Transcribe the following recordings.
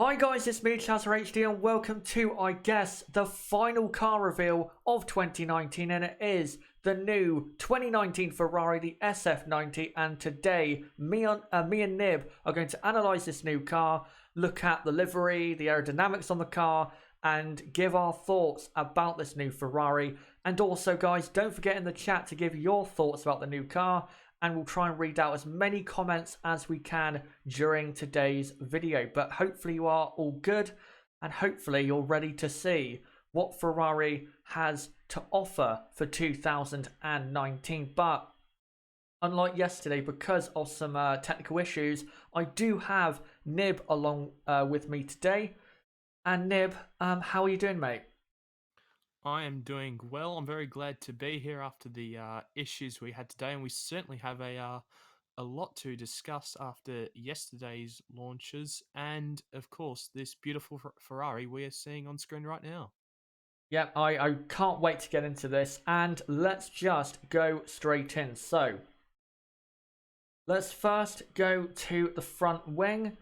Hi guys, it's me, Chatter HD, and welcome to, I guess, the final car reveal of 2019, and it is the new 2019 Ferrari, the SF90, and today, me and Nib are going to analyse this new car, look at the livery, the aerodynamics on the car, and give our thoughts about this new Ferrari. And also, guys, don't forget in the chat to give your thoughts about the new car, and we'll try and read out as many comments as we can during today's video. But hopefully you are all good, and hopefully you're ready to see what Ferrari has to offer for 2019. But unlike yesterday, because of some technical issues, I do have Nib along with me today. And Nib, how are you doing, mate? I am doing well. I'm very glad to be here after the issues we had today, and we certainly have a lot to discuss after yesterday's launches, and of course, this beautiful Ferrari we are seeing on screen right now. Yeah, I can't wait to get into this, and let's just go straight in. So, let's first go to the front wing.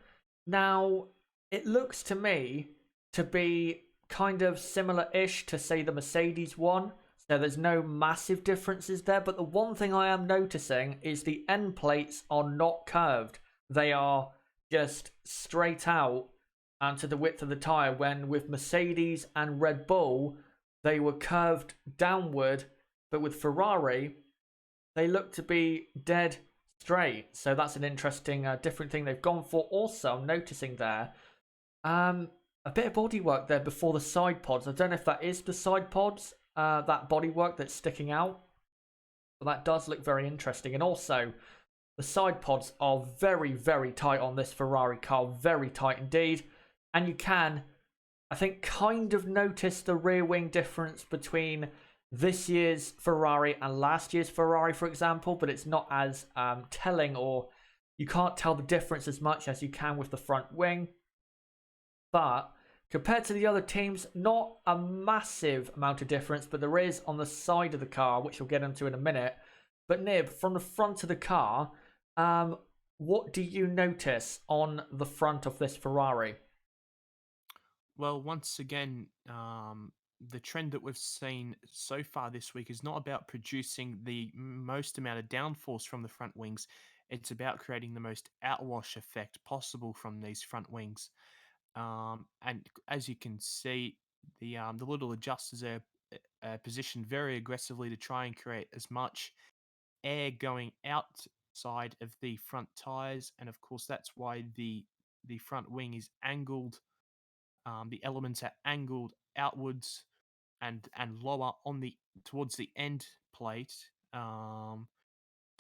Now, it looks to me to be kind of similar-ish to, say, the Mercedes one. So there's no massive differences there, but the one thing I am noticing is the end plates are not curved. They are just straight out and to the width of the tyre, when with Mercedes and Red Bull, they were curved downward, but with Ferrari, they look to be dead straight. So that's an interesting, different thing they've gone for. Also, I'm noticing there, a bit of bodywork there before the side pods. I don't know if that is the side pods, that bodywork that's sticking out, but that does look very interesting. And also, the side pods are very, very tight on this Ferrari car, very tight indeed. And you can, I think, kind of notice the rear wing difference between this year's Ferrari and last year's Ferrari, for example, but it's not as telling, or you can't tell the difference as much as you can with the front wing. But compared to the other teams, not a massive amount of difference, but there is on the side of the car, which we'll get into in a minute. But Nib, from the front of the car, what do you notice on the front of this Ferrari? Well, once again, the trend that we've seen so far this week is not about producing the most amount of downforce from the front wings. It's about creating the most outwash effect possible from these front wings. And as you can see, the little adjusters are positioned very aggressively to try and create as much air going outside of the front tires, and of course that's why the front wing is angled. The elements are angled outwards and lower on the towards the end plate.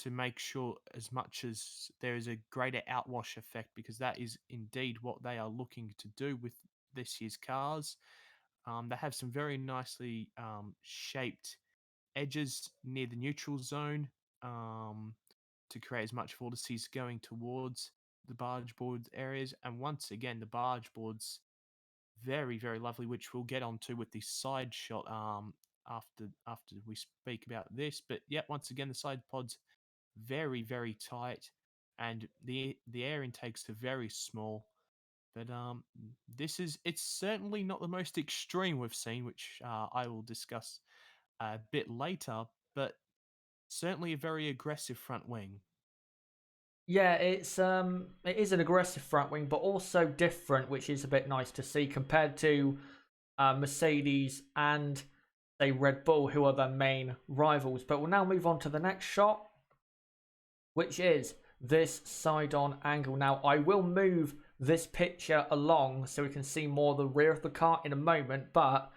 To make sure as much as there is a greater outwash effect, because that is indeed what they are looking to do with this year's cars. They have some very nicely shaped edges near the neutral zone, um, to create as much vortices going towards the barge board areas. And once again, the barge boards very, very lovely, which we'll get onto with the side shot after we speak about this. But yeah, once again, the side pods very, very tight, and the air intakes are very small. But it's certainly not the most extreme we've seen, which I will discuss a bit later. But certainly a very aggressive front wing. Yeah, it is an aggressive front wing, but also different, which is a bit nice to see compared to Mercedes and say Red Bull, who are their main rivals. But we'll now move on to the next shot, which is this side-on angle. Now, I will move this picture along so we can see more of the rear of the car in a moment, but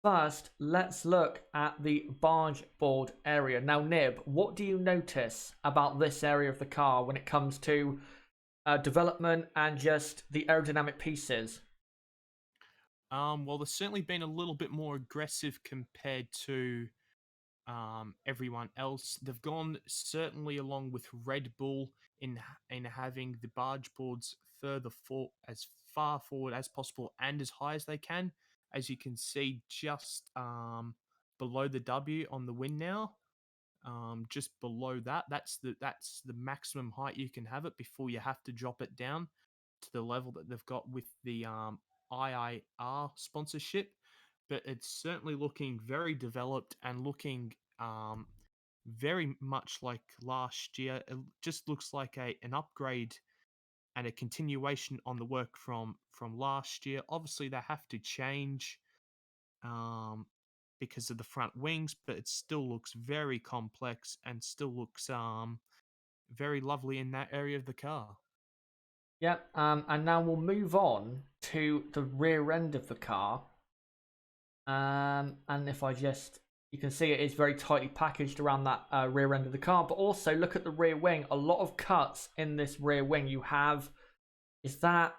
first, let's look at the barge board area. Now, Nib, what do you notice about this area of the car when it comes to development and just the aerodynamic pieces? Well, they've certainly been a little bit more aggressive compared to everyone else. They've gone certainly along with Red Bull in having the barge boards as far forward as possible and as high as they can. As you can see, just below the W on the wing now, just below that, that's the maximum height you can have it before you have to drop it down. to the level that they've got with the IIR sponsorship, but it's certainly looking very developed and looking very much like last year. It just looks like an upgrade and a continuation on the work from last year. Obviously, they have to change um, because of the front wings, but it still looks very complex and still looks very lovely in that area of the car. Yep. And now we'll move on to the rear end of the car. And if I just, you can see it is very tightly packaged around that rear end of the car. But also look at the rear wing. A lot of cuts in this rear wing. You have, is that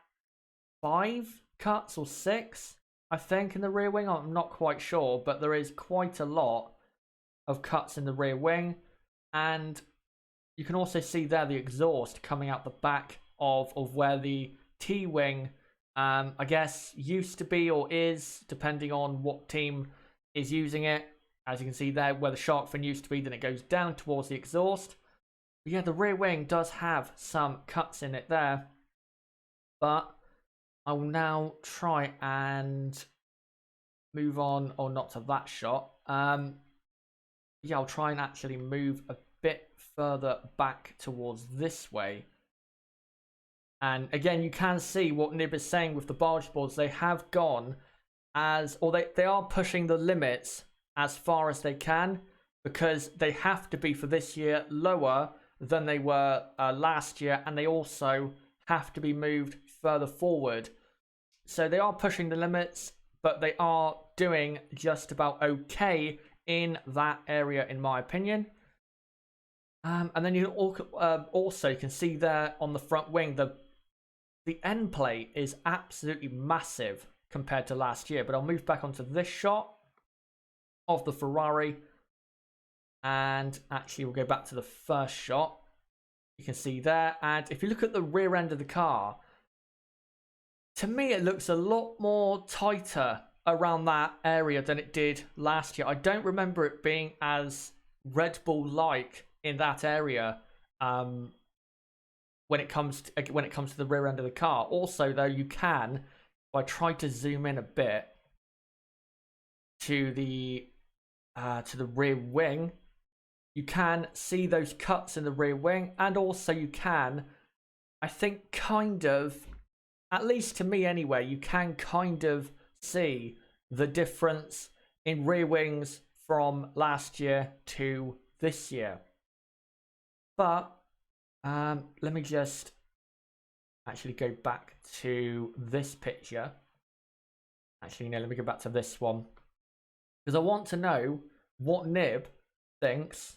5 cuts or 6? I think in the rear wing. I'm not quite sure, but there is quite a lot of cuts in the rear wing, and you can also see there the exhaust coming out the back of where the T-wing, I guess, used to be or is, depending on what team is using it. As you can see there, where the shark fin used to be, then it goes down towards the exhaust. But yeah, the rear wing does have some cuts in it there. But I will now try and move on, or not to that shot. Yeah, I'll try and actually move a bit further back towards this way. And again, you can see what Nib is saying with the barge boards. They have gone as, or they are pushing the limits as far as they can, because they have to be for this year lower than they were last year, and they also have to be moved further forward. So they are pushing the limits, but they are doing just about okay in that area, in my opinion. And then you also can see there on the front wing, the end plate is absolutely massive compared to last year. But I'll move back onto this shot of the Ferrari. And actually, we'll go back to the first shot. You can see there. And if you look at the rear end of the car, to me, it looks a lot more tighter around that area than it did last year. I don't remember it being as Red Bull-like in that area when it comes to the rear end of the car. Also, though, you can, if I try to zoom in a bit to the rear wing, you can see those cuts in the rear wing, and also you can, I think, kind of, at least to me anyway, you can kind of see the difference in rear wings from last year to this year. But let me just actually go back to this picture. Actually, no, let me go back to this one, because I want to know what Nib thinks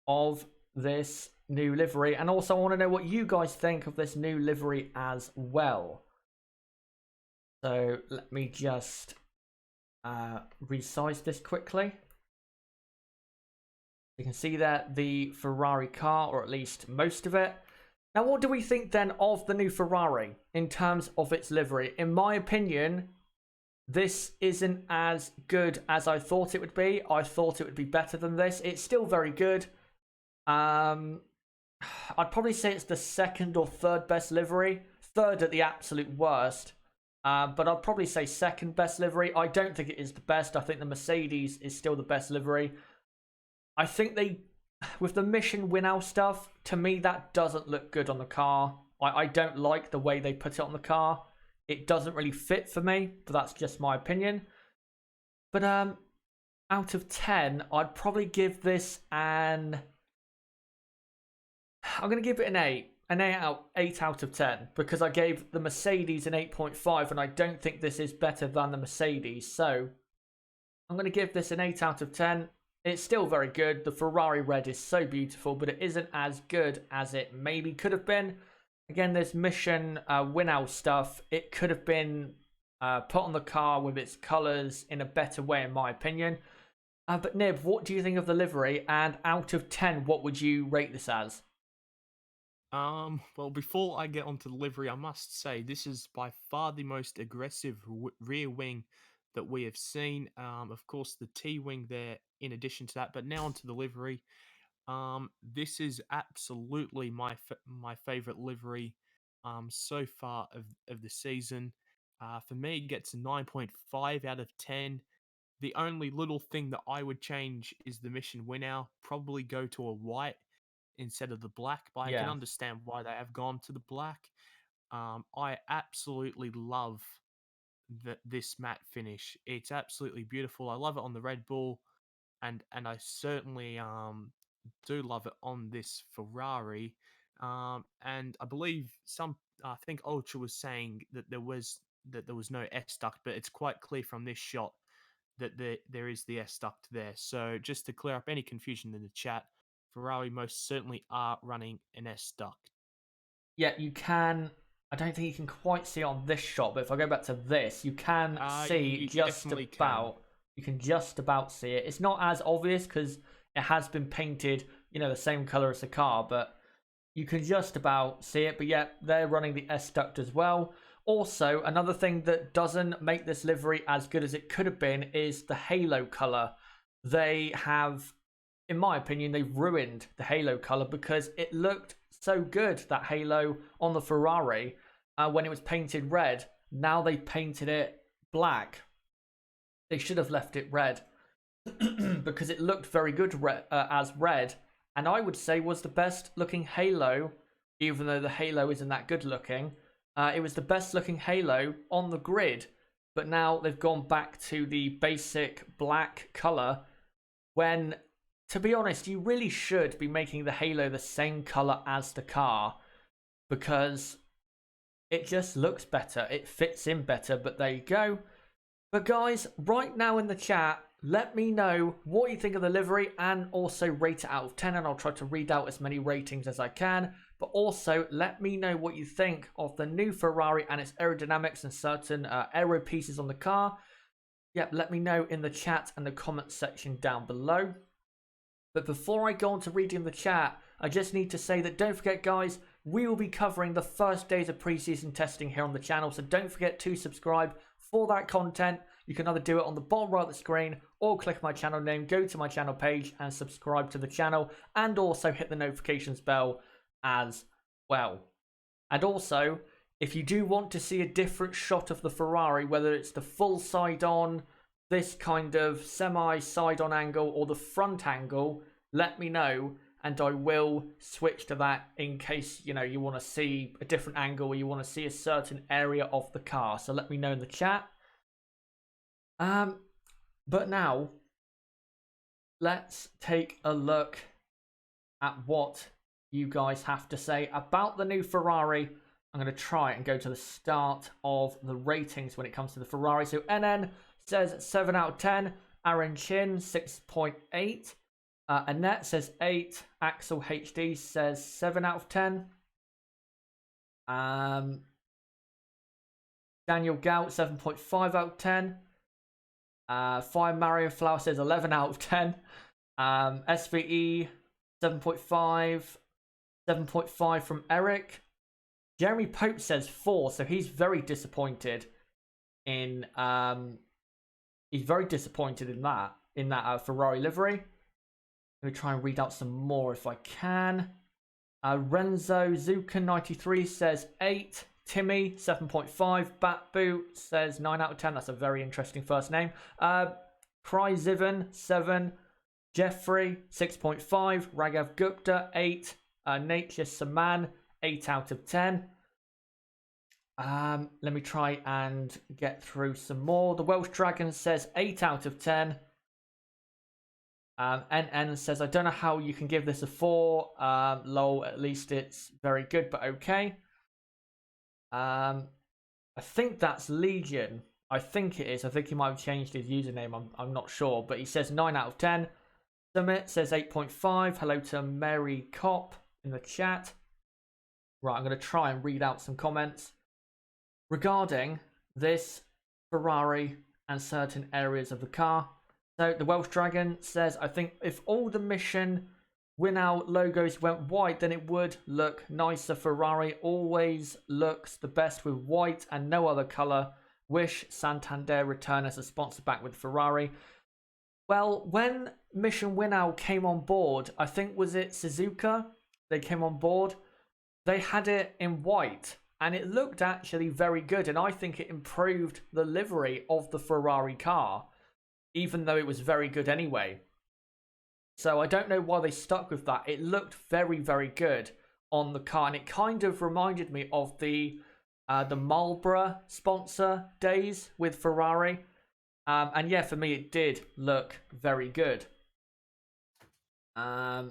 of this new livery, and also I want to know what you guys think of this new livery as well. So let me just resize this quickly. You can see that the Ferrari car, or at least most of it. Now, what do we think then of the new Ferrari in terms of its livery? In my opinion, this isn't as good as I thought it would be. I thought it would be better than this. It's still very good. I'd probably say it's the second or third best livery. Third at the absolute worst. But I'd probably say second best livery. I don't think it is the best. I think the Mercedes is still the best livery. I think with the mission win-out stuff, to me that doesn't look good on the car. I don't like the way they put it on the car. It doesn't really fit for me, but that's just my opinion. But out of 10, I'd probably give this I'm going to give it an 8. An 8 out of 10, because I gave the Mercedes an 8.5, and I don't think this is better than the Mercedes. So I'm going to give this an 8 out of 10. It's still very good. The Ferrari red is so beautiful, but it isn't as good as it maybe could have been. Again, there's mission win-out stuff. It could have been put on the car with its colours in a better way, in my opinion. But Nib, what do you think of the livery? And out of 10, what would you rate this as? Well, before I get onto the livery, I must say this is by far the most aggressive rear wing that we have seen. Of course, the T wing there, in addition to that, but now onto the livery. This is absolutely my favorite livery so far of the season. For me, it gets a 9.5 out of 10. The only little thing that I would change is the mission winnow. Probably go to a white instead of the black, but I can Yeah. understand why they have gone to the black. I absolutely love this matte finish. It's absolutely beautiful. I love it on the Red Bull, and I certainly do love it on this Ferrari. And I believe I think Ultra was saying that there was no S duct, but it's quite clear from this shot that there is the S duct there. So just to clear up any confusion in the chat, Ferrari most certainly are running an S duct. Yeah, you can. I don't think you can quite see it on this shot, but if I go back to this, you can see You just definitely can. about. You can just about see it. It's not as obvious because it has been painted, the same color as the car, but you can just about see it. But yeah, they're running the S duct as well. Also, another thing that doesn't make this livery as good as it could have been is the halo color. They have, in my opinion, they've ruined the halo color because it looked so good, that halo on the Ferrari, when it was painted red. Now they painted it black. They should have left it red because it looked very good as red, and I would say was the best looking halo, even though the halo isn't that good looking. It was the best looking halo on the grid, but now they've gone back to the basic black color when, to be honest, you really should be making the halo the same color as the car because it just looks better. It fits in better, but there you go. But guys, right now in the chat, let me know what you think of the livery and also rate it out of 10, and I'll try to read out as many ratings as I can. But also, let me know what you think of the new Ferrari and its aerodynamics and certain aero pieces on the car. Yep, let me know in the chat and the comment section down below. But before I go on to reading the chat, I just need to say that don't forget, guys, we will be covering the first days of preseason testing here on the channel, so don't forget to subscribe for that content. You can either do it on the bottom right of the screen or click my channel name, go to my channel page and subscribe to the channel, and also hit the notifications bell as well. And also, if you do want to see a different shot of the Ferrari, whether it's the full side on, this kind of semi side on angle, or the front angle, let me know and I will switch to that in case you want to see a different angle or you want to see a certain area of the car. So let me know in the chat. But now let's take a look at what you guys have to say about the new Ferrari. I'm going to try and go to the start of the ratings when it comes to the Ferrari. So NN says 7 out of 10. Aaron Chin 6.8. Annette says 8. Axel HD says 7 out of 10. Daniel Gout 7.5 out of 10. Fire Mario Flower says 11 out of 10. SVE 7.5. 7.5 from Eric. Jeremy Pope says 4, so he's very disappointed in he's very disappointed in that Ferrari livery. Let me try and read out some more if I can. Renzo Zuka 93 says 8. Timmy 7.5. Batboot says 9 out of 10. That's a very interesting first name. Cry Zivan 7. Jeffrey 6.5. Raghav Gupta 8. Nature Saman 8 out of 10. Let me try and get through some more. The Welsh Dragon says 8 out of 10. NN says, I don't know how you can give this a 4. Lol, at least it's very good, but okay. I think that's Legion. I think it is. I think he might have changed his username. I'm not sure, but he says 9 out of 10. Summit says 8.5. Hello to Mary Cop in the chat. Right, I'm going to try and read out some comments regarding this Ferrari and certain areas of the car. So the Welsh Dragon says, I think if all the mission win-out logos went white, then it would look nicer. Ferrari always looks the best with white and no other colour. Wish Santander return as a sponsor back with Ferrari. Well, when Mission Win-Out came on board, I think, was it Suzuka? They came on board. They had it in white, and it looked actually very good, and I think it improved the livery of the Ferrari car, even though it was very good anyway. So I don't know why they stuck with that. It looked very, very good on the car, and it kind of reminded me of the Marlboro sponsor days with Ferrari. And yeah, for me, it did look very good. Right,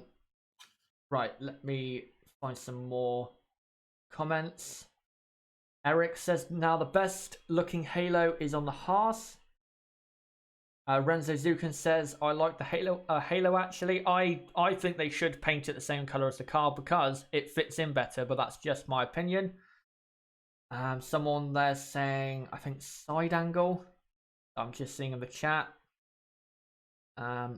let me find some more comments. Eric says, now the best looking halo is on the Haas. Renzo Zukin says, I like the halo actually. I think they should paint it the same color as the car because it fits in better, but that's just my opinion. Someone there saying, I think side angle. I'm just seeing in the chat. Let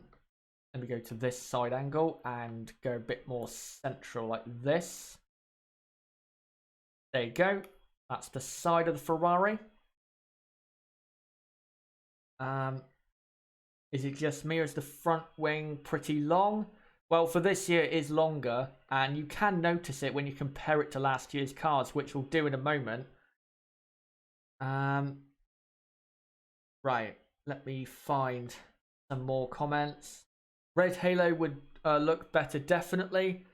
me go to this side angle and go a bit more central like this. There you go. That's the side of the Ferrari. Is it just me or is the front wing pretty long? Well, for this year it is longer, and you can notice it when you compare it to last year's cars, which we'll do in a moment. Right, let me find some more comments. Red Halo would look better, definitely.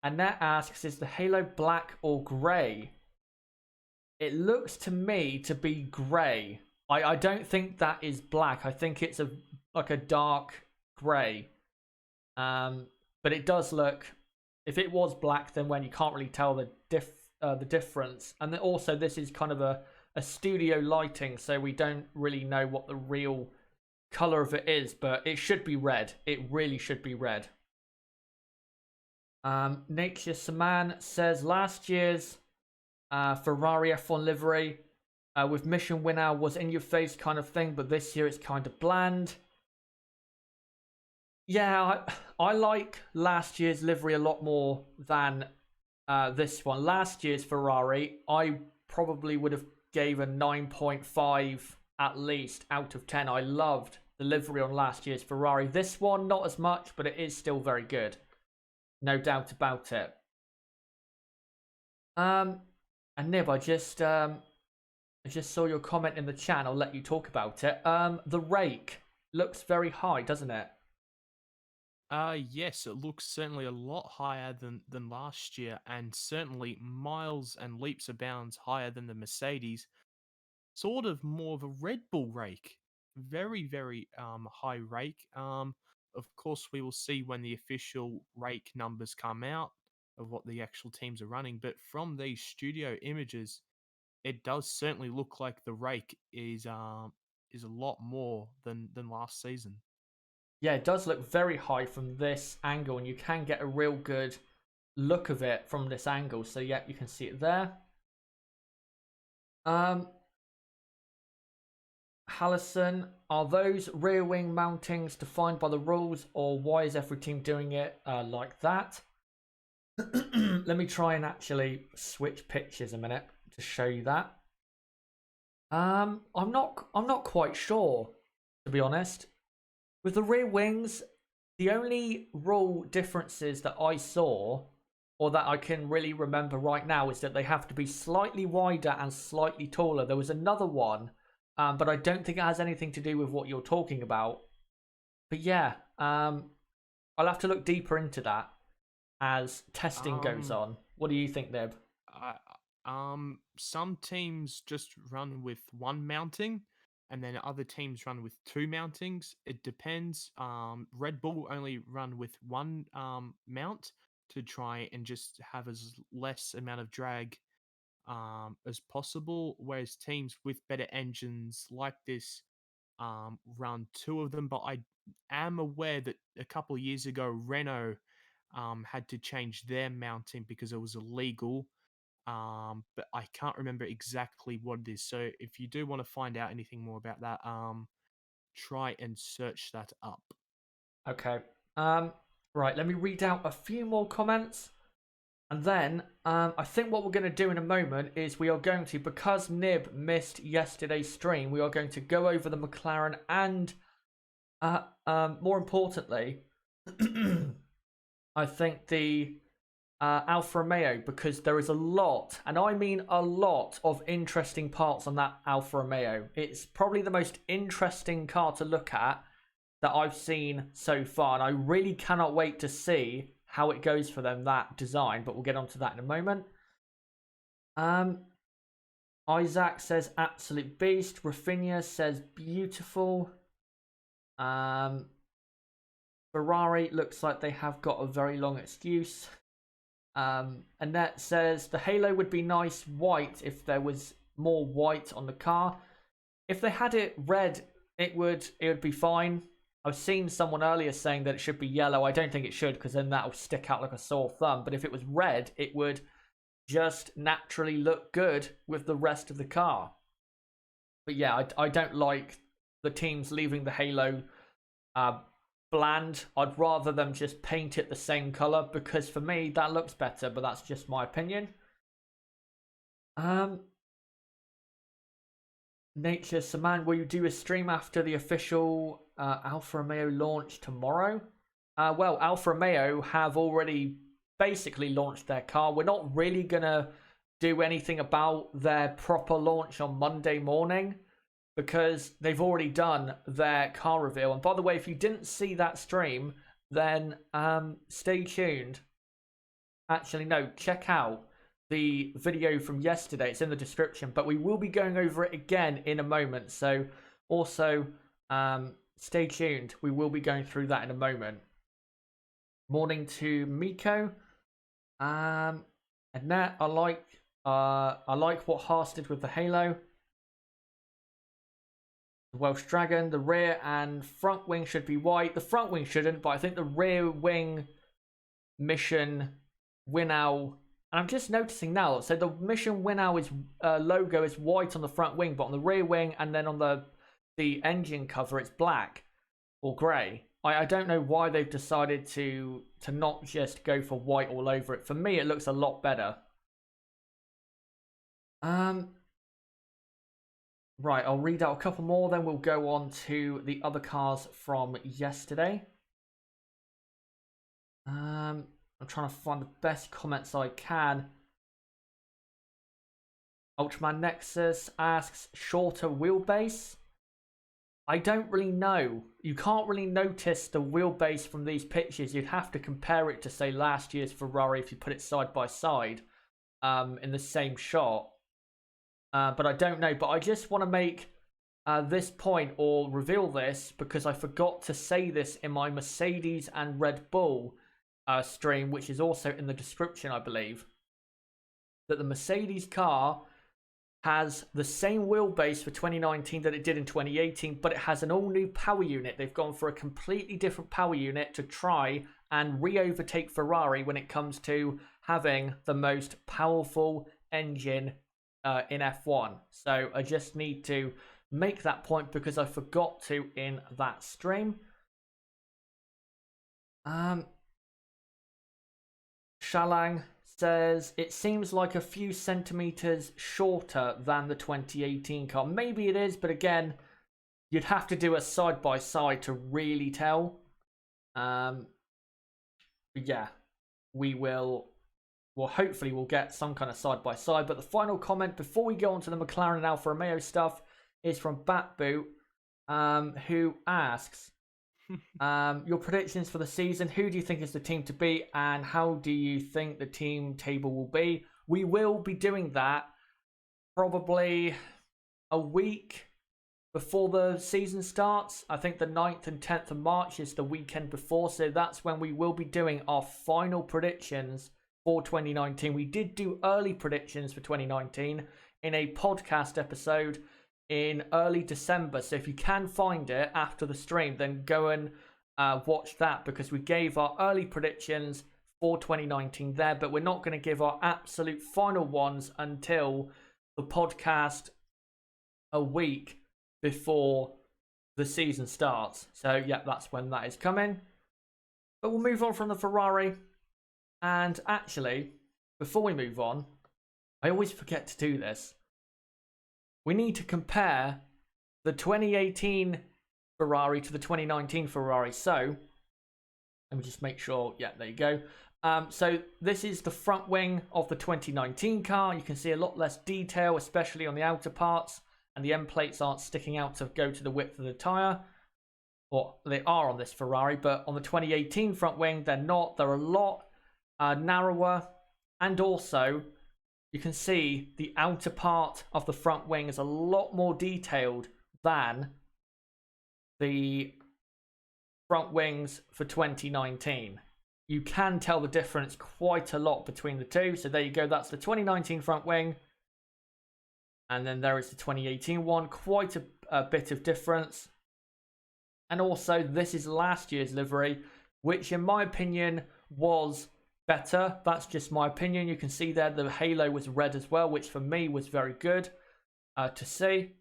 Annette asks, is the Halo black or grey? It looks to me to be grey. I don't think that is black. I think it's like a dark grey. But it does look, if it was black, then when you can't really tell the difference. And then also this is kind of a studio lighting, so we don't really know what the real color of it is, but it should be red. It really should be red. Nature Saman says last year's Ferrari F1 livery with mission winner was in your face kind of thing, but this year it's kind of bland. Yeah, I like last year's livery a lot more than this one. Last year's Ferrari, I probably would have gave a 9.5 at least out of 10. I loved the livery on last year's Ferrari. This one, not as much, but it is still very good. No doubt about it. And Nib, I just saw your comment in the chat. I'll let you talk about it. The rake looks very high, doesn't it? Yes, it looks certainly a lot higher than last year, and certainly miles and leaps and bounds higher than the Mercedes. Sort of more of a Red Bull rake. Very, very high rake. Of course, we will see when the official rake numbers come out of what the actual teams are running. But from these studio images, it does certainly look like the rake is a lot more than last season. Yeah, it does look very high from this angle, and you can get a real good look of it from this angle. So yeah, you can see it there. Hallison, are those rear wing mountings defined by the rules, or why is every team doing it like that? Let me try and actually switch pictures a minute to show you that. I'm not quite sure, to be honest. With the rear wings, the only rule differences that I saw, or that I can really remember right now, is that they have to be slightly wider and slightly taller. There was another one, but I don't think it has anything to do with what you're talking about. But yeah, I'll have to look deeper into that as testing goes on. What do you think, Nib? Some teams just run with one mounting, and then other teams run with two mountings. It depends. Red Bull only run with one mount to try and just have as less amount of drag as possible, whereas teams with better engines like this run two of them. But I am aware that a couple of years ago, Renault had to change their mounting because it was illegal. But I can't remember exactly what it is. So if you do want to find out anything more about that, try and search that up. Okay. Right, let me read out a few more comments. And then I think what we're going to do in a moment is we are going to, because Nib missed yesterday's stream, we are going to go over the McLaren and more importantly, I think the Alfa Romeo, because there is a lot, and I mean a lot, of interesting parts on that Alfa Romeo. It's probably the most interesting car to look at that I've seen so far, and I really cannot wait to see how it goes for them, that design, but we'll get onto that in a moment. Isaac says absolute beast. Rafinha says beautiful. Ferrari looks like they have got a very long excuse. Annette says the halo would be nice white if there was more white on the car. If they had it red, it would be fine. I've seen someone earlier saying that it should be yellow. I don't think it should, because then that'll stick out like a sore thumb. But if it was red, it would just naturally look good with the rest of the car. But yeah, I don't like the teams leaving the halo bland. I'd rather them just paint it the same color, because for me that looks better, but that's just my opinion. Nature Saman, will you do a stream after the official Alfa Romeo launch tomorrow? Well, Alfa Romeo have already basically launched their car. We're not really gonna do anything about their proper launch on Monday morning, because they've already done their car reveal. And by the way, if you didn't see that stream, then stay tuned. Actually, no, check out the video from yesterday. It's in the description, but we will be going over it again in a moment. So also stay tuned. We will be going through that in a moment. Morning to Miko. And Nat, I like what Haas did with the halo. The Welsh Dragon, the rear and front wing should be white. The front wing shouldn't, but I think the rear wing mission Winnow, and I'm just noticing now, so the mission Winnow is logo is white on the front wing, but on the rear wing and then on the engine cover it's black or grey. I don't know why they've decided to not just go for white all over it. For me, it looks a lot better. Right, I'll read out a couple more, then we'll go on to the other cars from yesterday. I'm trying to find the best comments I can. Ultraman Nexus asks, shorter wheelbase? I don't really know. You can't really notice the wheelbase from these pictures. You'd have to compare it to, say, last year's Ferrari if you put it side by side in the same shot. But I don't know. But I just want to make this point or reveal this, because I forgot to say this in my Mercedes and Red Bull stream, which is also in the description, I believe, that the Mercedes car has the same wheelbase for 2019 that it did in 2018, but it has an all-new power unit. They've gone for a completely different power unit to try and re-overtake Ferrari when it comes to having the most powerful engine in F1. So I just need to make that point because I forgot to in that stream. Shalang says it seems like a few centimeters shorter than the 2018 car. Maybe it is, but again, you'd have to do a side by side to really tell. But yeah, we will. Well, hopefully we'll get some kind of side by side. But the final comment before we go on to the McLaren and Alfa Romeo stuff is from Batboot, who asks, your predictions for the season. Who do you think is the team to beat, and how do you think the team table will be? We will be doing that probably a week before the season starts. I think the 9th and 10th of March is the weekend before, so that's when we will be doing our final predictions for 2019. We did do early predictions for 2019 in a podcast episode in early December, so if you can find it after the stream, then go and watch that, because we gave our early predictions for 2019 there, but we're not going to give our absolute final ones until the podcast a week before the season starts. So yeah, that's when that is coming. But we'll move on from the Ferrari. And actually, before we move on, I always forget to do this. We need to compare the 2018 Ferrari to the 2019 Ferrari. So, let me just make sure. Yeah, there you go. So this is the front wing of the 2019 car. You can see a lot less detail, especially on the outer parts, and the end plates aren't sticking out to go to the width of the tyre. Or they are on this Ferrari, but on the 2018 front wing, they're not. They're a lot narrower, and also you can see the outer part of the front wing is a lot more detailed than the front wings for 2019. You can tell the difference quite a lot between the two. So there you go. That's the 2019 front wing. And then there is the 2018 one. Quite a bit of difference. And also, this is last year's livery, which in my opinion was better. That's just my opinion. You can see there the halo was red as well, which for me was very good to see.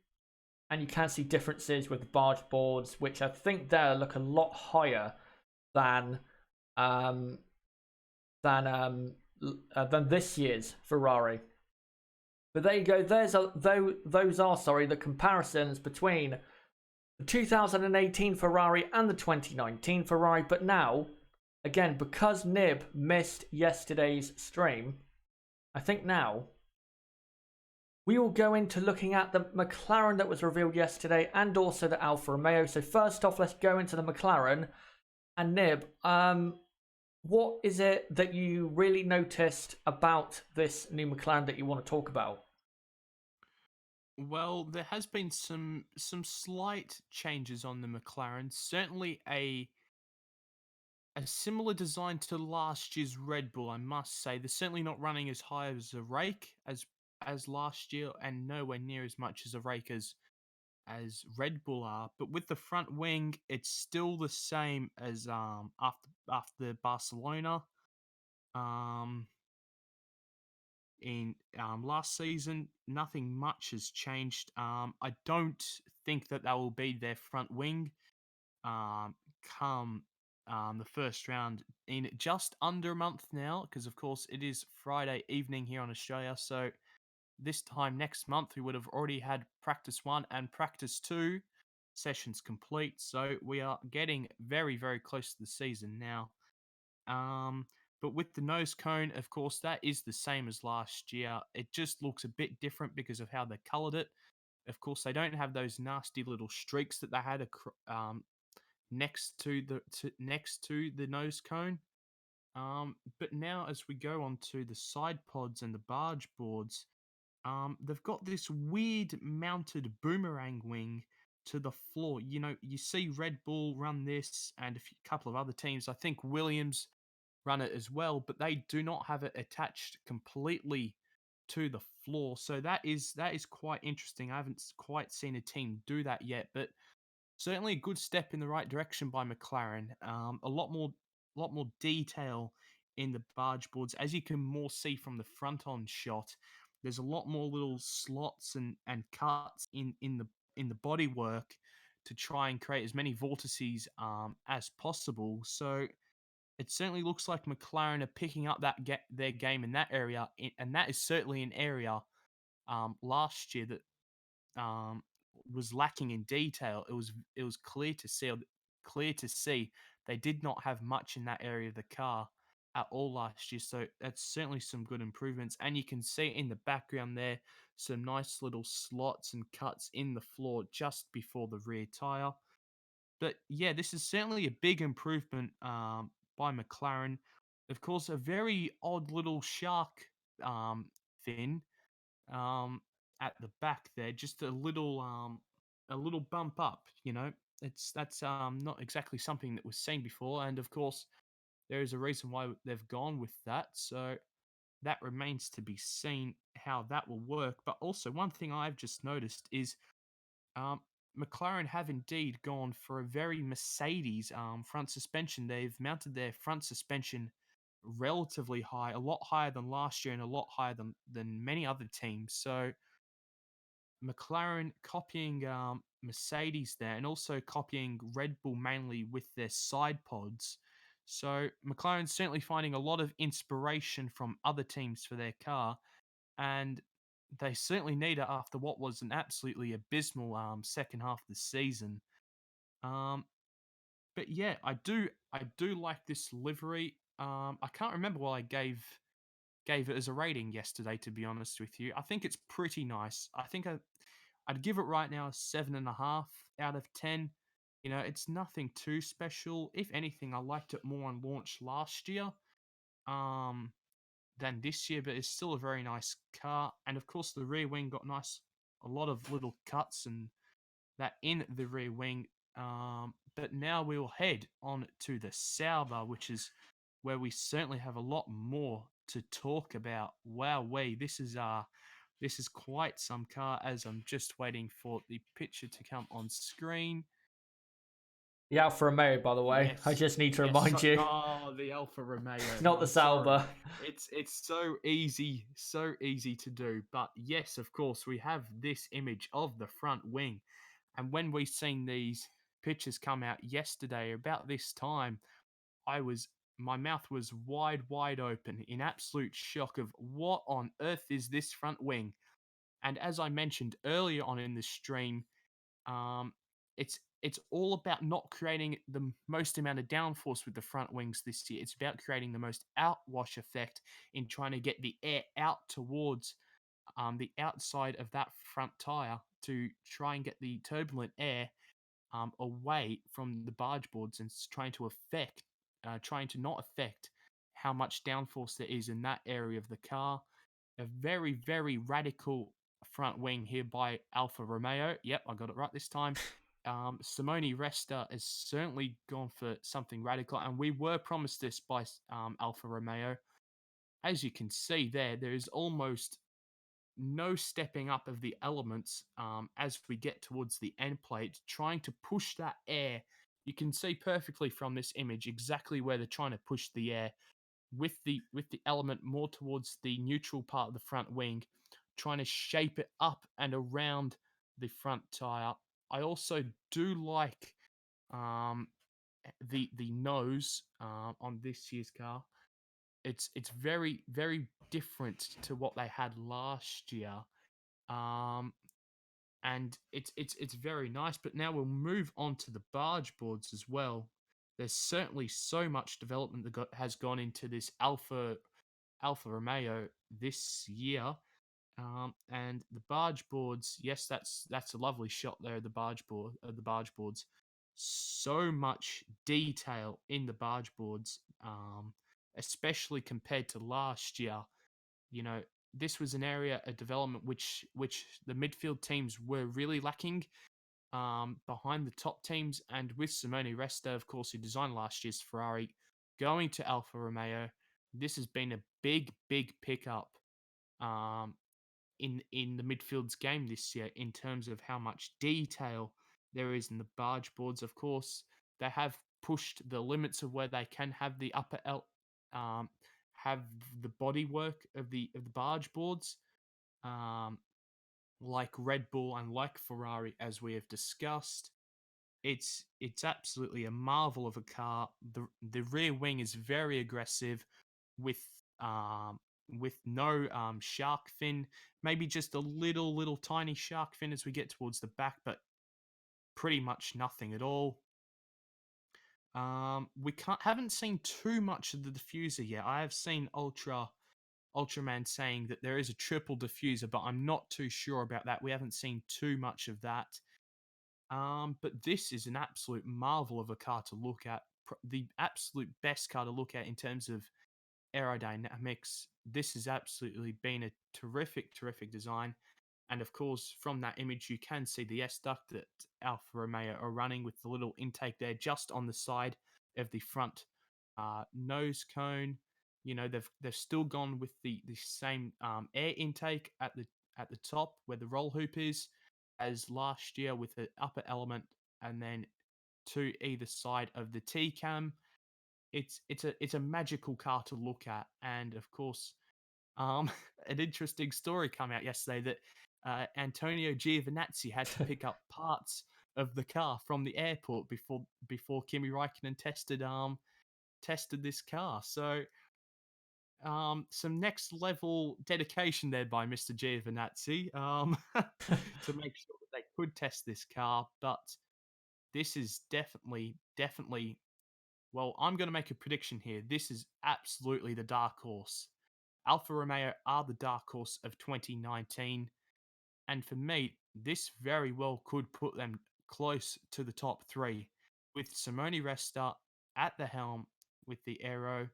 And you can see differences with the barge boards, which I think there look a lot higher than this year's Ferrari. But there you go. Those are the comparisons between the 2018 Ferrari and the 2019 Ferrari. But now, again, because Nib missed yesterday's stream, I think now we will go into looking at the McLaren that was revealed yesterday and also the Alfa Romeo. So first off, let's go into the McLaren. And Nib, what is it that you really noticed about this new McLaren that you want to talk about? Well, there has been some slight changes on the McLaren. Certainly a similar design to last year's Red Bull, I must say. They're certainly not running as high as a rake as last year, and nowhere near as much as a rake as Red Bull are. But with the front wing, it's still the same as after Barcelona. Um, in last season, nothing much has changed. I don't think that will be their front wing come the first round in just under a month now, because of course it is Friday evening here on Australia. So this time next month, we would have already had practice 1 and practice 2 sessions complete. So we are getting very, very close to the season now. But with the nose cone, of course, that is the same as last year. It just looks a bit different because of how they coloured it. Of course, they don't have those nasty little streaks that they had next to the nose cone. But now, as we go on to the side pods and the barge boards, they've got this weird mounted boomerang wing to the floor. You know, you see Red Bull run this, and a couple of other teams. I think Williams run it as well, but they do not have it attached completely to the floor. So that is quite interesting. I haven't quite seen a team do that yet, but certainly a good step in the right direction by McLaren. A lot more detail in the barge boards, as you can more see from the front on shot. There's a lot more little slots and cuts in the bodywork to try and create as many vortices as possible. So it certainly looks like McLaren are picking up their game in that area, and that is certainly an area last year that um, was lacking in detail. It was clear to see they did not have much in that area of the car at all last year. So that's certainly some good improvements, and you can see in the background there some nice little slots and cuts in the floor just before the rear tire. But yeah, this is certainly a big improvement by McLaren. Of course, a very odd little shark fin um, at the back there, just a little bump up. You know, that's not exactly something that was seen before, and of course, there is a reason why they've gone with that. So that remains to be seen how that will work. But also, one thing I've just noticed is um, McLaren have indeed gone for a very Mercedes front suspension. They've mounted their front suspension relatively high, a lot higher than last year and a lot higher than many other teams. So McLaren copying Mercedes there and also copying Red Bull mainly with their side pods. So McLaren's certainly finding a lot of inspiration from other teams for their car, and they certainly need it after what was an absolutely abysmal second half of the season. Um, but yeah, I do like this livery. I can't remember what I gave it as a rating yesterday, to be honest with you. I think it's pretty nice. I'd give it right now a 7.5 out of 10. You know, it's nothing too special. If anything, I liked it more on launch last year um, than this year, but it's still a very nice car. And of course, the rear wing got a lot of little cuts and that in the rear wing. But now we will head on to the Sauber, which is where we certainly have a lot more to talk about. Wow, this is quite some car. As I'm just waiting for the picture to come on screen. The Alfa Romeo, by the way. I Yes, just need to yes. remind you, Oh, the Alfa Romeo. not the I'm sorry. Sauber. It's so easy to do. But yes, of course, we have this image of the front wing, and when we seen these pictures come out yesterday about this time, I was my mouth was wide open in absolute shock of what on earth is this front wing. And as I mentioned earlier on in the stream, um, it's all about not creating the most amount of downforce with the front wings this year. It's about creating the most outwash effect in trying to get the air out towards the outside of that front tire to try and get the turbulent air away from the barge boards and trying to not affect how much downforce there is in that area of the car. A very radical front wing here by Alfa Romeo. Yep, I got it right this time. Simone Resta has certainly gone for something radical, and we were promised this by Alfa Romeo. As you can see there is almost no stepping up of the elements as we get towards the end plate, trying to push that air. You can see perfectly from this image exactly where they're trying to push the air with the element more towards the neutral part of the front wing, trying to shape it up and around the front tire. I also do like um, the nose on this year's car. It's very different to what they had last year. Um, and it's very nice. But now we'll move on to the barge boards as well. There's certainly so much development that has gone into this Alfa Romeo this year. And the barge boards, yes, that's a lovely shot there. The barge boards, so much detail in the barge boards, especially compared to last year. You know, this was an area of development which the midfield teams were really lacking behind the top teams. And with Simone Resta, of course, who designed last year's Ferrari, going to Alfa Romeo, this has been a big pickup um, in the midfield's game this year in terms of how much detail there is in the barge boards. Of course, they have pushed the limits of where they can have the um, have the body work of the barge boards, um, like Red Bull and like Ferrari, as we have discussed. It's absolutely a marvel of a car. The rear wing is very aggressive with um with no shark fin, maybe just a little tiny shark fin as we get towards the back, but pretty much nothing at all. We can't haven't seen too much of the diffuser yet. I have seen Ultraman saying that there is a triple diffuser, but I'm not too sure about that. We haven't seen too much of that. But this is an absolute marvel of a car to look at. The absolute best car to look at in terms of aerodynamics. This has absolutely been a terrific design. And of course, from that image, you can see the S duct that Alfa Romeo are running with the little intake there just on the side of the front nose cone. You know, they've still gone with the same air intake at the top where the roll hoop is as last year with the upper element, and then to either side of the T cam. It's a magical car to look at. And of course, an interesting story come out yesterday that Antonio Giovinazzi had to pick up parts of the car from the airport before Kimi Raikkonen tested this car. So some next level dedication there by Mr. Giovinazzi to make sure that they could test this car. But this is definitely Well, I'm going to make a prediction here. This is absolutely the dark horse. Alfa Romeo are the dark horse of 2019. And for me, this very well could put them close to the top three, with Simone Resta at the helm with the aero,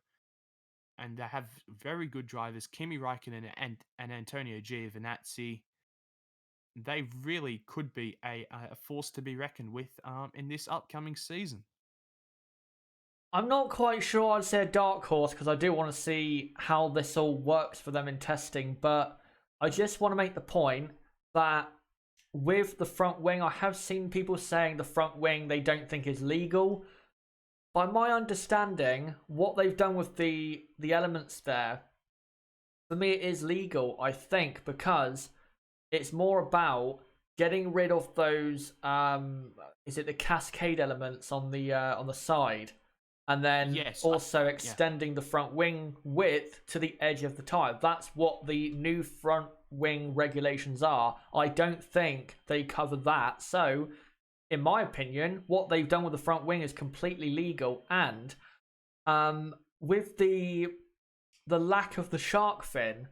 and they have very good drivers, Kimi Raikkonen and Antonio Giovinazzi. They really could be a force to be reckoned with in this upcoming season. I'm not quite sure I'd say a dark horse because I do want to see how this all works for them in testing, but I just want to make the point that with the front wing, I have seen people saying the front wing they don't think is legal. By my understanding, what they've done with the elements there, for me it is legal, I think, because it's more about getting rid of those is it the cascade elements on the side, and then Yes, also yeah. extending the front wing width to the edge of the tire. That's what the new front wing regulations are. I don't think they cover that. So, in my opinion, what they've done with the front wing is completely legal. And with the lack of the shark fin,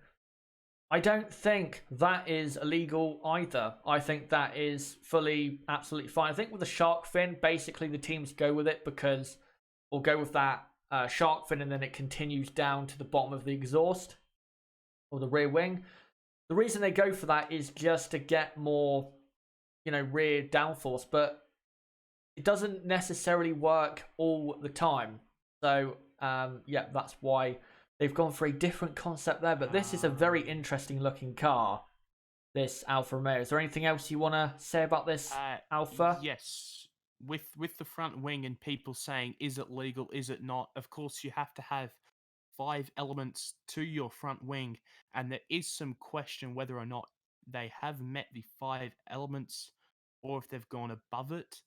I don't think that is illegal either. I think that is fully, absolutely fine. I think with the shark fin, basically the teams go with it because, or go with that shark fin, and then it continues down to the bottom of the exhaust or the rear wing. The reason they go for that is just to get more, rear downforce, but it doesn't necessarily work all the time. So, yeah, that's why they've gone for a different concept there. But this is a very interesting looking car, this Alfa Romeo. Is there anything else you want to say about this Alfa? Yes, with the front wing and people saying, is it legal? Is it not? Of course, you have to have 5 elements to your front wing, and there is some question whether or not they have met the 5 elements or if they've gone above it.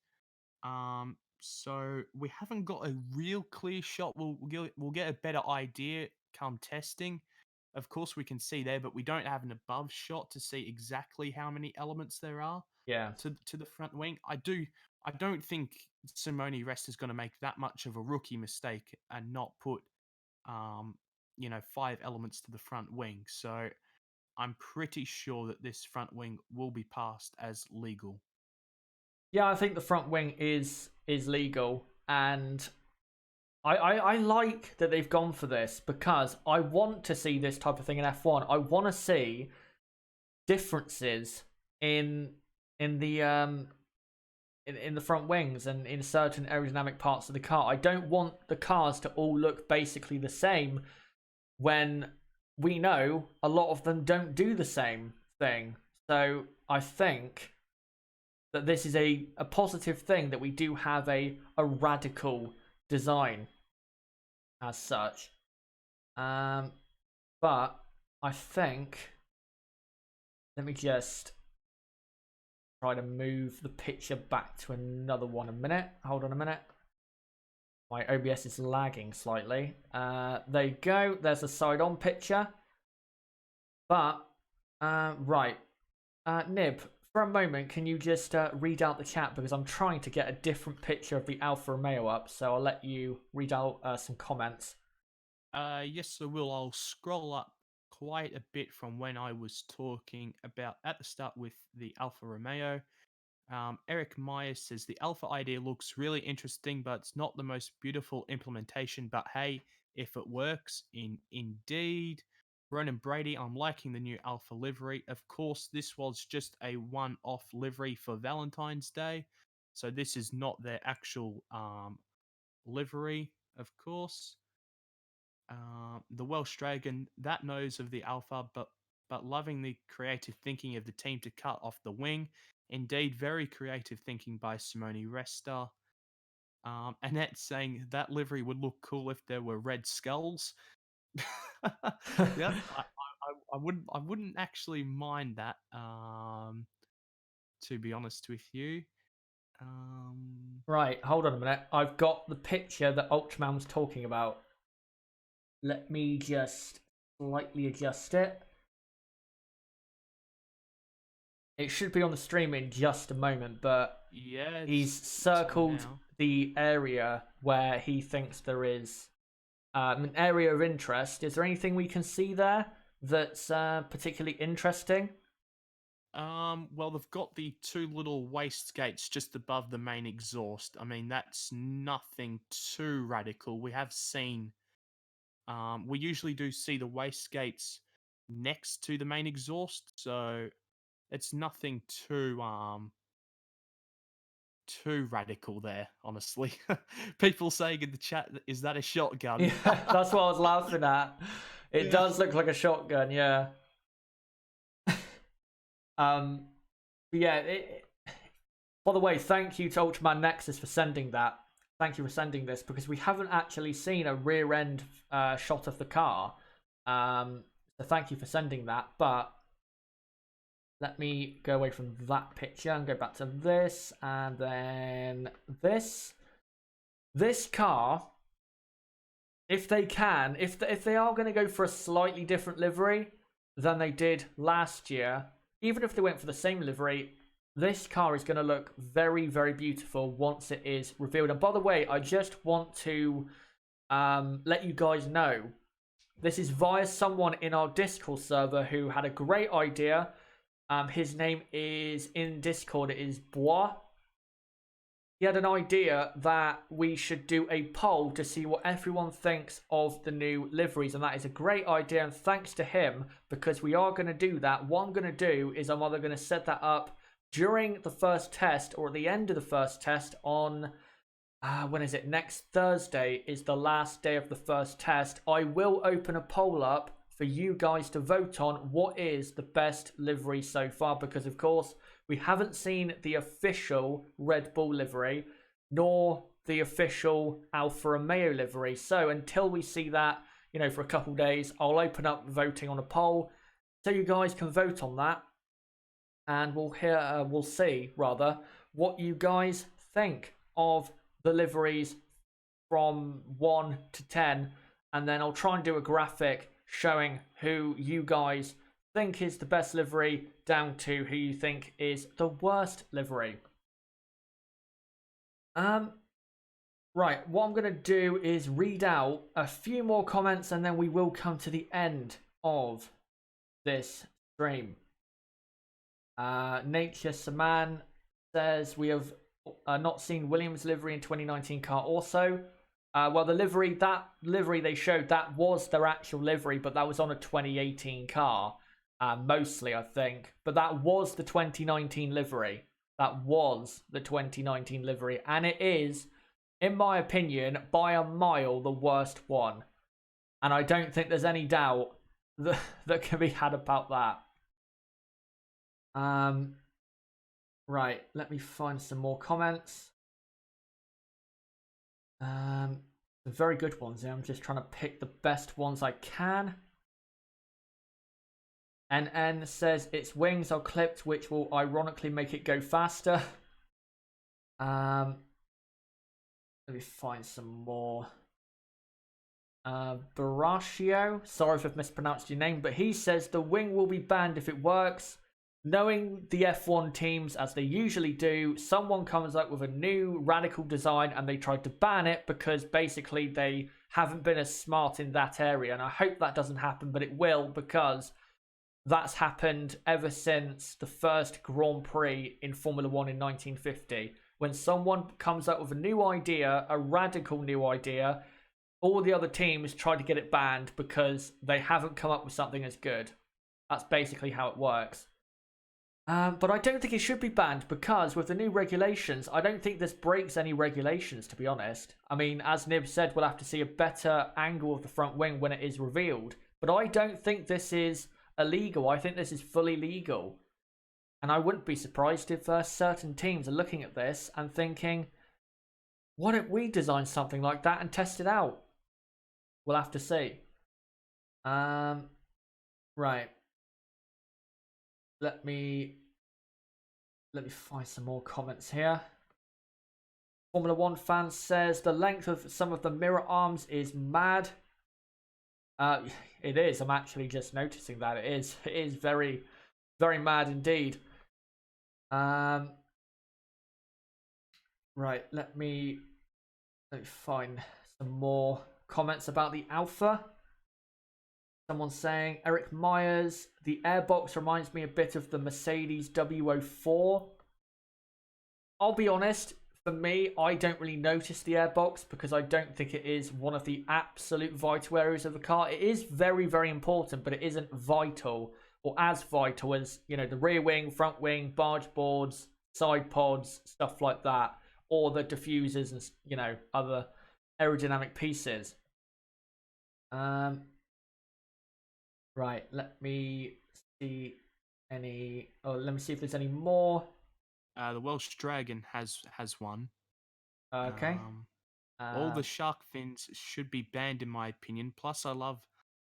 So we haven't got a real clear shot. We'll get a better idea come testing. Of course, we can see there, but we don't have an above shot to see exactly how many elements there are Yeah. to the front wing. I don't think Simone Rest is going to make that much of a rookie mistake and not put 5 elements to the front wing. So I'm pretty sure that this front wing will be passed as legal. Yeah, I think the front wing is legal, and I like that they've gone for this because I want to see this type of thing in F1. I want to see differences in the in the front wings and in certain aerodynamic parts of the car. I don't want the cars to all look basically the same when we know a lot of them don't do the same thing. So I think that this is a positive thing that we do have a radical design as such. But I think, let me just try to move the picture back to another one a minute. Hold on a minute. My OBS is lagging slightly. There you go. There's a side-on picture. But, right. Nib, for a moment, can you just read out the chat? Because I'm trying to get a different picture of the Alfa Romeo up. So I'll let you read out some comments. Yes, I will. I'll scroll up quite a bit from when I was talking about at the start with the Alfa Romeo. Eric Myers says the Alpha idea looks really interesting, but it's not the most beautiful implementation. But hey, if it works, indeed. Ronan Brady, I'm liking the new Alpha livery. Of course, this was just a one-off livery for Valentine's Day, so this is not their actual livery, of course. The Welsh Dragon, that knows of the Alpha, but loving the creative thinking of the team to cut off the wing. Indeed, very creative thinking by Simone Resta. Annette saying that livery would look cool if there were red skulls. Yep, I wouldn't actually mind that. To be honest with you. Right, hold on a minute. I've got the picture that Ultraman was talking about. Let me just slightly adjust it. It should be on the stream in just a moment, but Yeah, he's it's on circled now. the area where he thinks there is an area of interest. Is there anything we can see there that's particularly interesting? Well, they've got the two little waste gates just above the main exhaust. I mean, that's nothing too radical. We have seen, we usually do see the waste gates next to the main exhaust, so it's nothing too radical there, honestly. People saying in the chat, "Is that a shotgun?" Yeah, that's what I was laughing at. It Yeah. does look like a shotgun, yeah. Um, but yeah. By the way, thank you to Ultraman Nexus for sending that. Thank you for sending this because we haven't actually seen a rear end shot of the car. So thank you for sending that. But let me go away from that picture and go back to this, and then this. This car, if they can, if they are going to go for a slightly different livery than they did last year, even if they went for the same livery, this car is going to look very, very beautiful once it is revealed. And by the way, I just want to let you guys know, this is via someone in our Discord server who had a great idea. His name is in Discord, it is Bois. He had an idea that we should do a poll to see what everyone thinks of the new liveries, and that is a great idea, and thanks to him, because we are going to do that. What I'm going to do is I'm either going to set that up during the first test or at the end of the first test on, when is it? Next Thursday is the last day of the first test. I will open a poll up for you guys to vote on what is the best livery so far, because of course we haven't seen the official Red Bull livery nor the official Alfa Romeo livery. So until we see that, for a couple days, I'll open up voting on a poll so you guys can vote on that, and we'll see rather what you guys think of the liveries from 1 to 10, and then I'll try and do a graphic showing who you guys think is the best livery down to who you think is the worst livery. Right, what I'm going to do is read out a few more comments and then we will come to the end of this stream. Nature Saman says we have not seen Williams livery in 2019 car also. Well, the livery they showed, that was their actual livery, but that was on a 2018 car, mostly, I think. But that was the 2019 livery. That was the 2019 livery, and it is, in my opinion, by a mile, the worst one. And I don't think there's any doubt that can be had about that. Right, let me find some more comments. Very good ones here. I'm just trying to pick the best ones I can. NN says its wings are clipped, which will ironically make it go faster. Let me find some more. Baraccio, sorry if I've mispronounced your name, but he says the wing will be banned if it works. Knowing the F1 teams, as they usually do, someone comes up with a new radical design and they tried to ban it because basically they haven't been as smart in that area. And I hope that doesn't happen, but it will, because that's happened ever since the first Grand Prix in Formula 1 in 1950. When someone comes up with a new idea, a radical new idea, all the other teams try to get it banned because they haven't come up with something as good. That's basically how it works. But I don't think it should be banned because with the new regulations, I don't think this breaks any regulations, to be honest. I mean, as Nib said, we'll have to see a better angle of the front wing when it is revealed. But I don't think this is illegal. I think this is fully legal. And I wouldn't be surprised if certain teams are looking at this and thinking, why don't we design something like that and test it out? We'll have to see. Right. Let me find some more comments here. Formula 1 fan says the length of some of the mirror arms is mad. It is. I'm actually just noticing that it is very, very mad indeed. Um, right, let me find some more comments about the Alpha. Someone's saying, Eric Myers, the airbox reminds me a bit of the Mercedes W04. I'll be honest, for me, I don't really notice the airbox because I don't think it is one of the absolute vital areas of the car. It is very, very important, but it isn't vital or as vital as, you know, the rear wing, front wing, barge boards, side pods, stuff like that, or the diffusers and, you know, other aerodynamic pieces. Right, let me see any. Oh, let me see if there's any more. The Welsh Dragon has one. Okay. All Uh, the shark fins should be banned, in my opinion. Plus, I love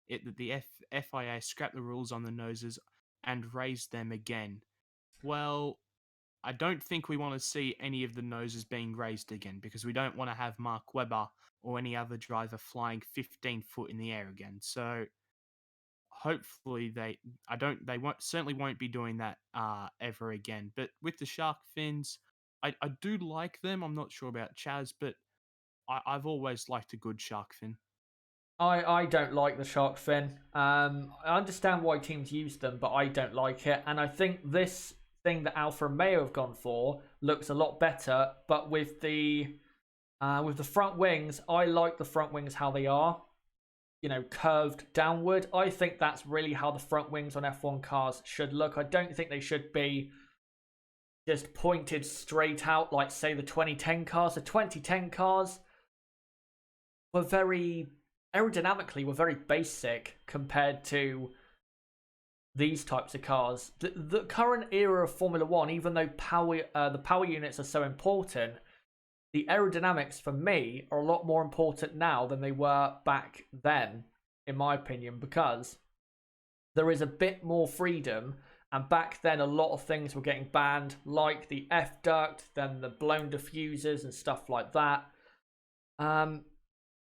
it that the FIA scrapped the rules on the noses and raised them again. Well, I don't think we want to see any of the noses being raised again because we don't want to have Mark Webber or any other driver flying 15 foot in the air again. So hopefully they won't certainly won't be doing that ever again. But with the shark fins, I do like them. I'm not sure about Chaz, but I've always liked a good shark fin. I don't like the shark fin. I understand why teams use them, but I don't like it. And I think this thing that Alfa Romeo have gone for looks a lot better. But with the front wings, I like the front wings how they are. You know, curved downward. I think that's really how the front wings on F1 cars should look. I don't think they should be just pointed straight out like, say, the 2010 cars. The 2010 cars were very aerodynamically were very basic compared to these types of cars. The current era of Formula One, even though the power units are so important, the aerodynamics for me are a lot more important now than they were back then, in my opinion, because there is a bit more freedom. And back then, a lot of things were getting banned, like the F duct, then the blown diffusers and stuff like that.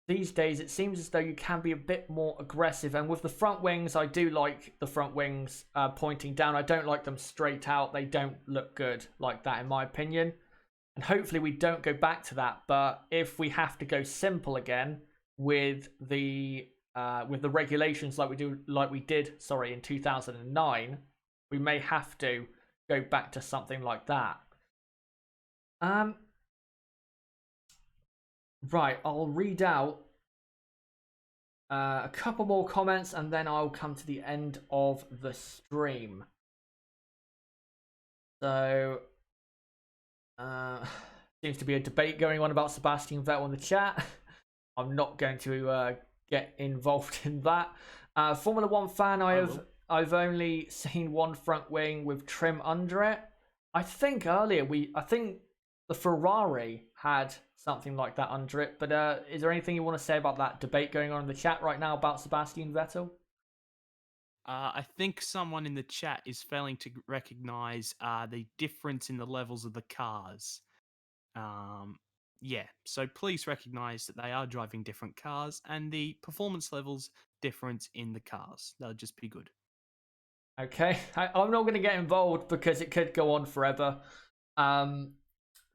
These days, it seems as though you can be a bit more aggressive. And with the front wings, I do like the front wings pointing down. I don't like them straight out. They don't look good like that, in my opinion. And hopefully we don't go back to that. But if we have to go simple again with the regulations like we did in 2009, we may have to go back to something like that. Right, I'll read out a couple more comments and then I'll come to the end of the stream. So, seems to be a debate going on about Sebastian Vettel in the chat. I'm not going to get involved in that. Formula One fan, I've only seen one front wing with trim under it. I think the Ferrari had something like that under it. But is there anything you want to say about that debate going on in the chat right now about Sebastian Vettel? I think someone in the chat is failing to recognize the difference in the levels of the cars. Yeah, so please recognize that they are driving different cars and the performance levels different in the cars. That'll just be good. Okay, I'm not going to get involved because it could go on forever.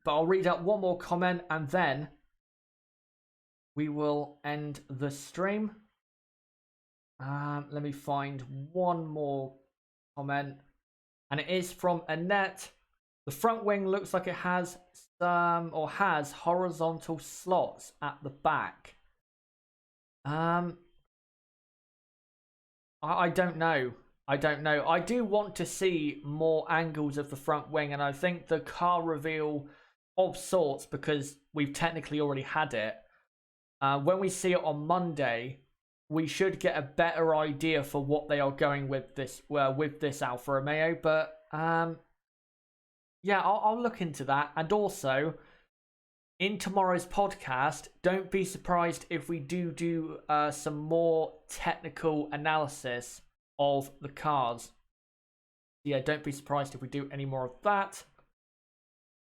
But I'll read out one more comment and then we will end the stream. Let me find one more comment. And it is from Annette. The front wing looks like it has has horizontal slots at the back. I don't know. I don't know. I do want to see more angles of the front wing, and I think the car reveal of sorts, because we've technically already had it. When we see it on Monday, we should get a better idea for what they are going with this Alfa Romeo. But yeah, I'll look into that. And also, in tomorrow's podcast, don't be surprised if we do some more technical analysis of the cars. Yeah, don't be surprised if we do any more of that.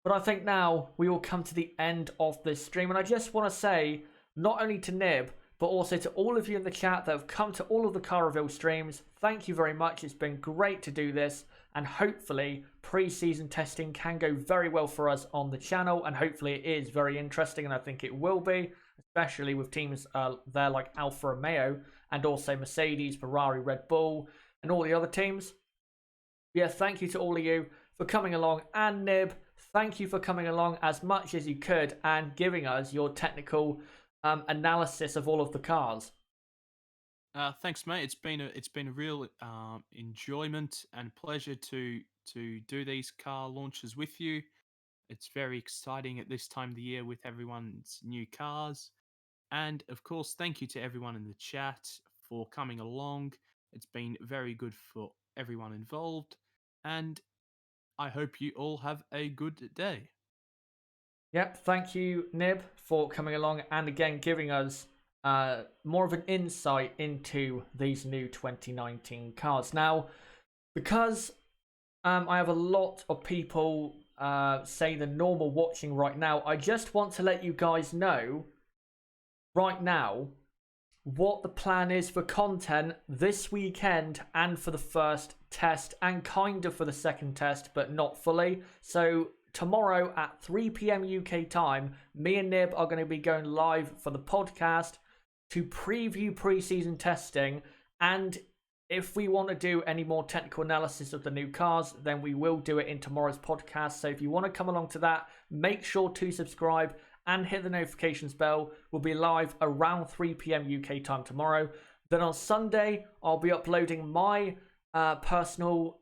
But I think now we will come to the end of this stream. And I just want to say, not only to Nib, but also to all of you in the chat that have come to all of the car reveal streams, thank you very much. It's been great to do this. and hopefully pre-season testing can go very well for us on the channel, and hopefully it is very interesting, and I think it will be, especially with teams there like Alfa Romeo and also Mercedes, Ferrari, Red Bull, and all the other teams. Yeah, thank you to all of you for coming along, and Nib, thank you for coming along as much as you could and giving us your technical analysis of all of the cars. Thanks, mate. It's been a real enjoyment and pleasure to do these car launches with you. It's very exciting at this time of the year with everyone's new cars. And of course, thank you to everyone in the chat for coming along. It's been very good for everyone involved. And I hope you all have a good day. Yep, thank you, Nib, for coming along and again giving us more of an insight into these new 2019 cars. Now, because I have a lot of people say the normal watching right now, I just want to let you guys know right now what the plan is for content this weekend and for the first test and kind of for the second test, but not fully. So tomorrow at 3 p.m. UK time, me and Nib are going to be going live for the podcast to preview pre-season testing, and if we want to do any more technical analysis of the new cars, then we will do it in tomorrow's podcast. So if you want to come along to that, make sure to subscribe and hit the notifications bell. We'll be live around 3 p.m. UK time tomorrow. Then on Sunday, I'll be uploading my personal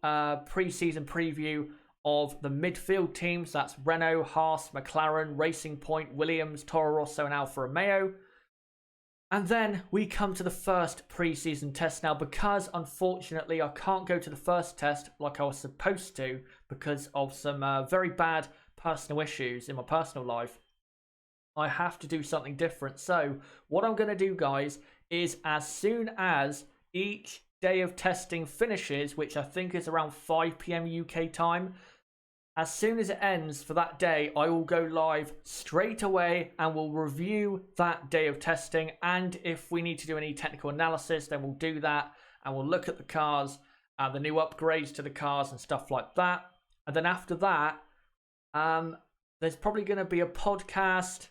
pre-season preview of the midfield teams. That's Renault, Haas, McLaren, Racing Point, Williams, Toro Rosso, and Alfa Romeo. And then we come to the first pre-season test now, because unfortunately I can't go to the first test like I was supposed to because of some very bad personal issues in my personal life. I have to do something different. So what I'm going to do, guys, is as soon as each day of testing finishes, which I think is around 5 p.m. UK time, as soon as it ends for that day, I will go live straight away and we'll review that day of testing. And if we need to do any technical analysis, then we'll do that. And we'll look at the cars, the new upgrades to the cars and stuff like that. And then after that, there's probably going to be a podcast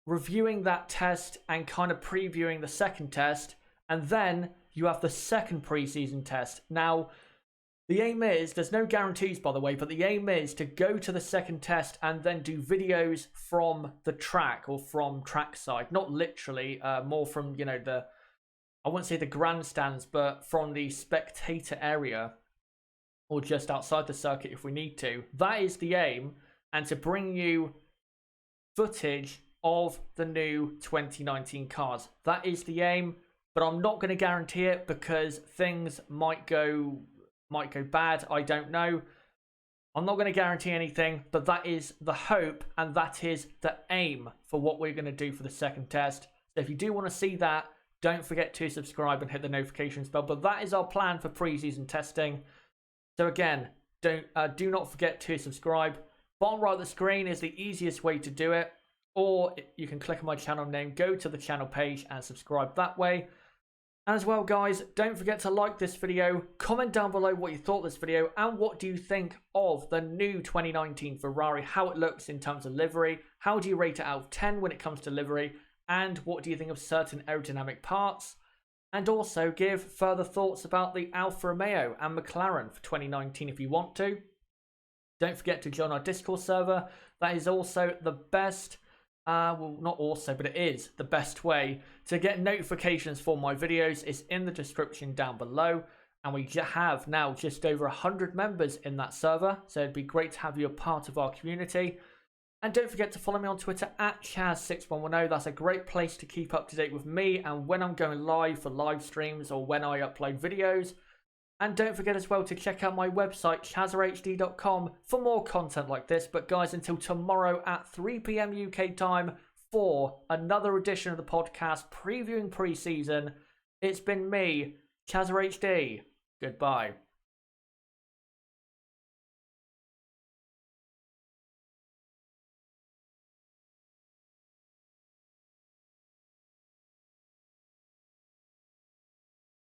reviewing that test and kind of previewing the second test. And then you have the second preseason test. Now, the aim is, there's no guarantees by the way, but the aim is to go to the second test and then do videos from the track or from trackside. Not literally, more from, you know, I wouldn't say the grandstands, but from the spectator area or just outside the circuit if we need to. That is the aim, and to bring you footage of the new 2019 cars. That is the aim, but I'm not going to guarantee it because things might go bad. I don't know. I'm not going to guarantee anything, but that is the hope and that is the aim for what we're going to do for the second test. So if you do want to see that, don't forget to subscribe and hit the notifications bell. But that is our plan for pre-season testing. So again, do not forget to subscribe. Bottom right of the screen is the easiest way to do it, or you can click on my channel name, go to the channel page and subscribe that way. And as well, guys, don't forget to like this video, comment down below what you thought of this video, and what do you think of the new 2019 Ferrari, how it looks in terms of livery, how do you rate it out of 10 when it comes to livery, and what do you think of certain aerodynamic parts, and also give further thoughts about the Alfa Romeo and McLaren for 2019 if you want to. Don't forget to join our Discord server. That is also the best well, not also, but it is the best way to get notifications for my videos. It's in the description down below, and we have now just over 100 members in that server, so it'd be great to have you a part of our community. And don't forget to follow me on Twitter at Chaz6110. That's a great place to keep up to date with me and when I'm going live for live streams or when I upload videos. And don't forget as well to check out my website, chazerhd.com, for more content like this. But guys, until tomorrow at 3 p.m. UK time for another edition of the podcast previewing pre-season, it's been me, ChazerHD. Goodbye.